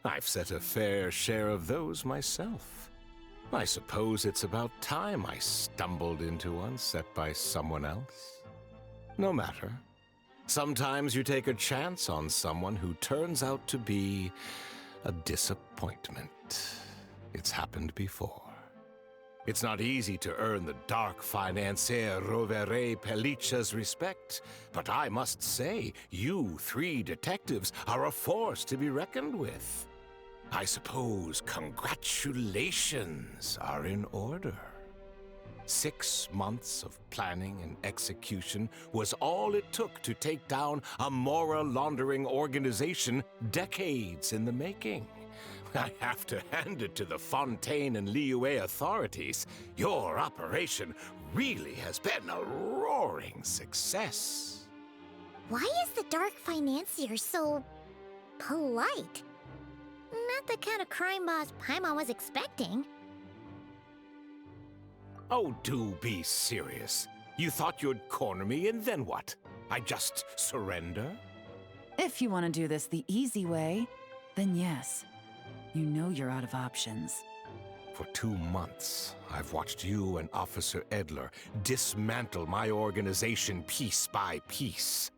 I've set a fair share of those myself. I suppose it's about time I stumbled into one set by someone else. No matter. Sometimes you take a chance on someone who turns out to be a disappointment. It's happened before. It's not easy to earn the dark financier Rovere Pelliccia's respect, but I must say, you three detectives are a force to be reckoned with. I suppose congratulations are in order. 6 months of planning and execution was all it took to take down a Mora laundering organization decades in the making. I have to hand it to the Fontaine and Liyue authorities. Your operation really has been a roaring success. Why is the Dark Financier so polite? Not the kind of crime boss Paimon was expecting. Oh, do be serious. You thought you'd corner me, and then what? I just surrender? If you want to do this the easy way, then yes. You know you're out of options. For 2 months, I've watched you and Officer Edler dismantle my organization piece by piece.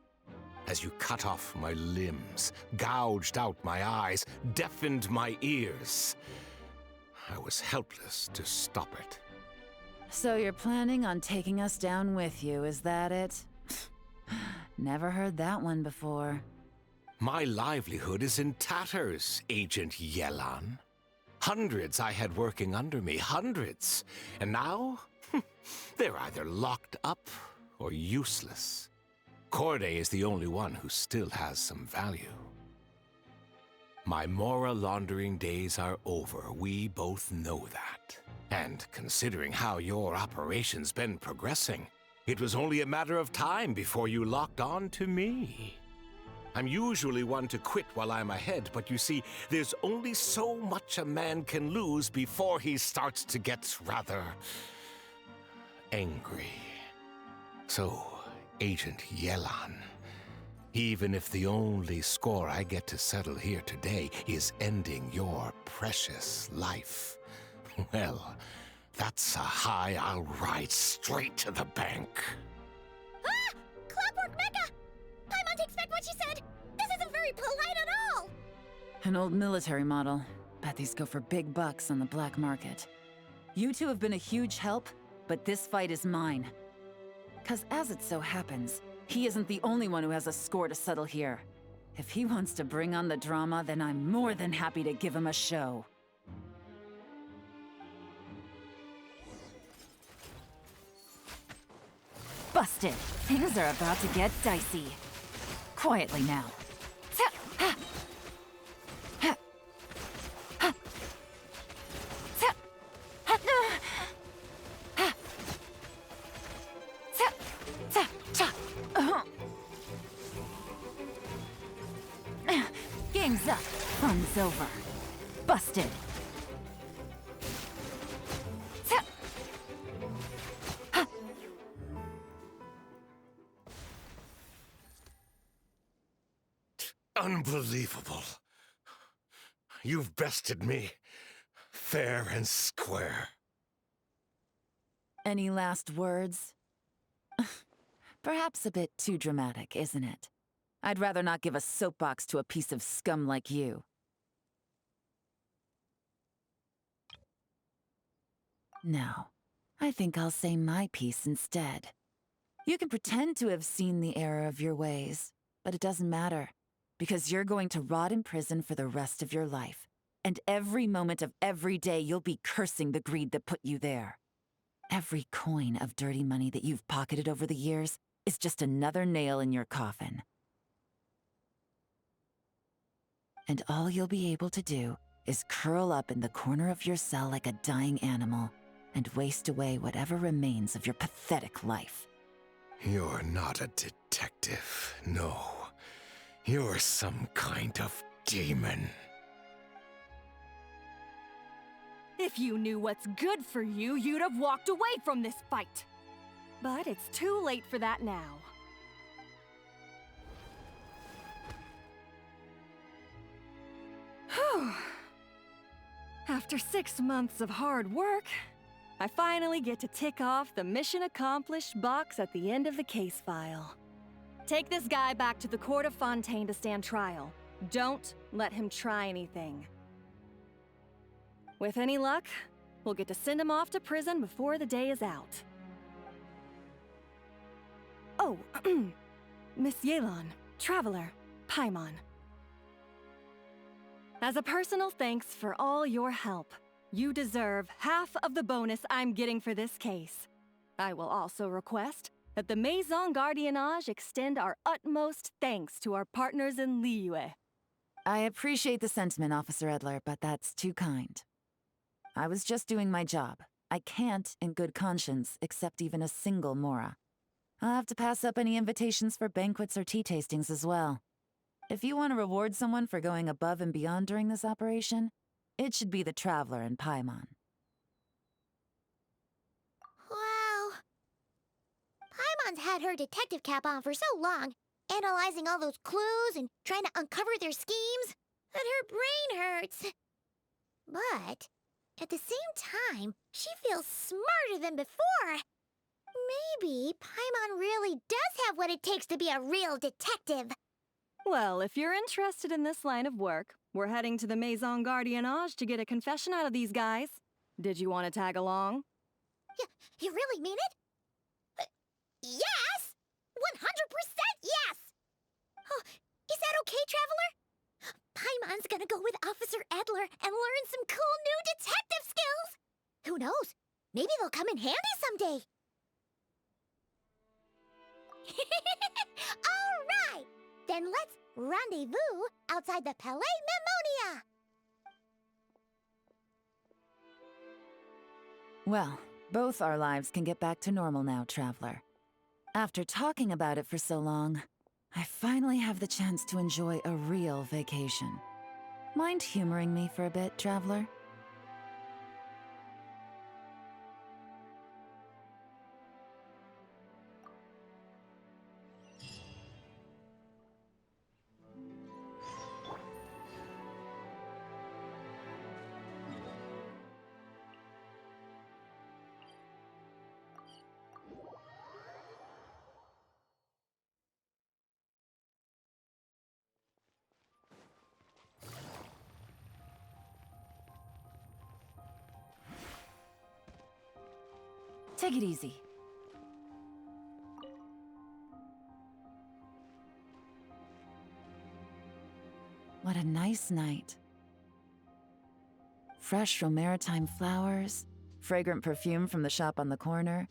As you cut off my limbs, gouged out my eyes, deafened my ears. I was helpless to stop it. So you're planning on taking us down with you, is that it? Never heard that one before. My livelihood is in tatters, Agent Yelan. Hundreds I had working under me, hundreds. And now, they're either locked up or useless. Corday is the only one who still has some value. My Mora laundering days are over, we both know that. And considering how your operation's been progressing, it was only a matter of time before you locked on to me. I'm usually one to quit while I'm ahead, but you see, there's only so much a man can lose before he starts to get rather angry. So, Agent Yelan, even if the only score I get to settle here today is ending your precious life, well, that's a high I'll ride straight to the bank. Ah! Clockwork Mecha! Paimon takes back what she said! This isn't very polite at all! An old military model. Bet these go for big bucks on the black market. You two have been a huge help, but this fight is mine. 'Cause as it so happens, he isn't the only one who has a score to settle here. If he wants to bring on the drama, then I'm more than happy to give him a show. Busted! Things are about to get dicey. Quietly now. Game's up. Fun's over. Busted. Unbelievable. You've bested me, fair and square. Any last words? Perhaps a bit too dramatic, isn't it? I'd rather not give a soapbox to a piece of scum like you. Now, I think I'll say my piece instead. You can pretend to have seen the error of your ways, but it doesn't matter, because you're going to rot in prison for the rest of your life. And every moment of every day you'll be cursing the greed that put you there. Every coin of dirty money that you've pocketed over the years is just another nail in your coffin. And all you'll be able to do is curl up in the corner of your cell like a dying animal and waste away whatever remains of your pathetic life. You're not a detective, no. You're some kind of demon. If you knew what's good for you, you'd have walked away from this fight. But it's too late for that now. Whew. After 6 months of hard work, I finally get to tick off the mission accomplished box at the end of the case file. Take this guy back to the court of Fontaine to stand trial. Don't let him try anything. With any luck, we'll get to send him off to prison before the day is out. Oh, Miss Yelan, Traveler, Paimon. As a personal thanks for all your help, you deserve half of the bonus I'm getting for this case. I will also request that the Maison Gardiennage extend our utmost thanks to our partners in Liyue. I appreciate the sentiment, Officer Edler, but that's too kind. I was just doing my job. I can't, in good conscience, accept even a single Mora. I'll have to pass up any invitations for banquets or tea tastings as well. If you want to reward someone for going above and beyond during this operation, it should be the Traveler and Paimon. Wow. Paimon's had her detective cap on for so long, analyzing all those clues and trying to uncover their schemes, that her brain hurts. But at the same time, she feels smarter than before. Maybe Paimon really does have what it takes to be a real detective. Well, if you're interested in this line of work, we're heading to the Maison Gardiennage to get a confession out of these guys. Did you want to tag along? You really mean it? Yes! 100% yes! Oh, is that okay, Traveler? Paimon's gonna go with Officer Edler and learn some cool new detective skills! Who knows? Maybe they'll come in handy someday. All right! Then let's rendezvous outside the Palais Mnemonia! Well, both our lives can get back to normal now, Traveler. After talking about it for so long, I finally have the chance to enjoy a real vacation. Mind humoring me for a bit, Traveler? Take it easy. What a nice night. Fresh romaritime flowers, fragrant perfume from the shop on the corner,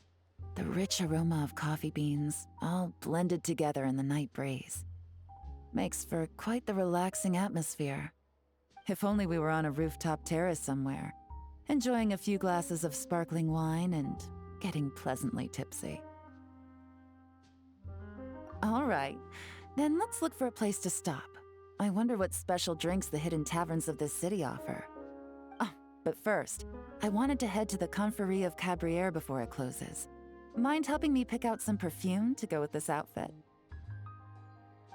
the rich aroma of coffee beans, all blended together in the night breeze. Makes for quite the relaxing atmosphere. If only we were on a rooftop terrace somewhere, enjoying a few glasses of sparkling wine and getting pleasantly tipsy. All right, then let's look for a place to stop. I wonder what special drinks the hidden taverns of this city offer. Oh, but first, I wanted to head to the Confrérie of Cabrières before it closes. Mind helping me pick out some perfume to go with this outfit?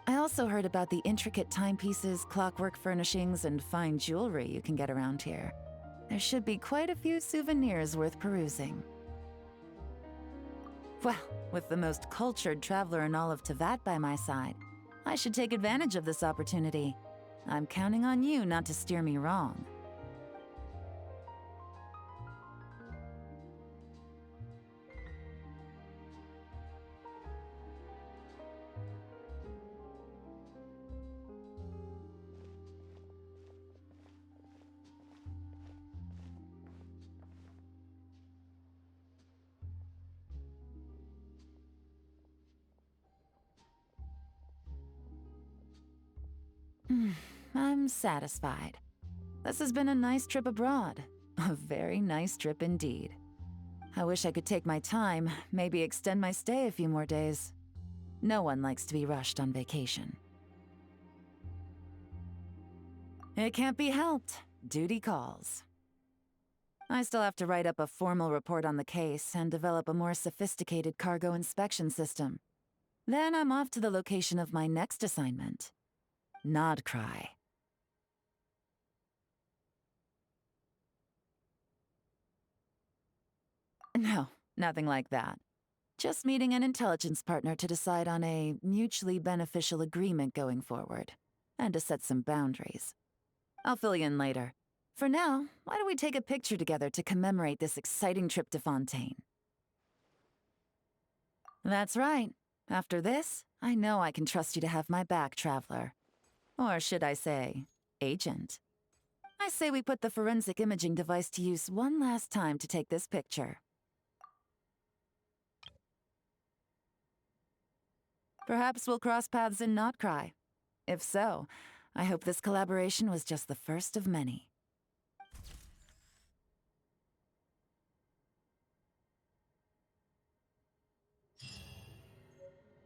I also heard about the intricate timepieces, clockwork furnishings, and fine jewelry you can get around here. There should be quite a few souvenirs worth perusing. Well, with the most cultured traveler in all of Teyvat by my side, I should take advantage of this opportunity. I'm counting on you not to steer me wrong. I'm satisfied. This has been a nice trip abroad. A very nice trip indeed. I wish I could take my time, maybe extend my stay a few more days. No one likes to be rushed on vacation. It can't be helped. Duty calls. I still have to write up a formal report on the case and develop a more sophisticated cargo inspection system. Then I'm off to the location of my next assignment. Nodcry. No, nothing like that. Just meeting an intelligence partner to decide on a mutually beneficial agreement going forward, and to set some boundaries. I'll fill you in later. For now, why don't we take a picture together to commemorate this exciting trip to Fontaine? That's right. After this, I know I can trust you to have my back, Traveler. Or should I say, Agent. I say we put the forensic imaging device to use one last time to take this picture. Perhaps we'll cross paths in Notcry. If so, I hope this collaboration was just the first of many.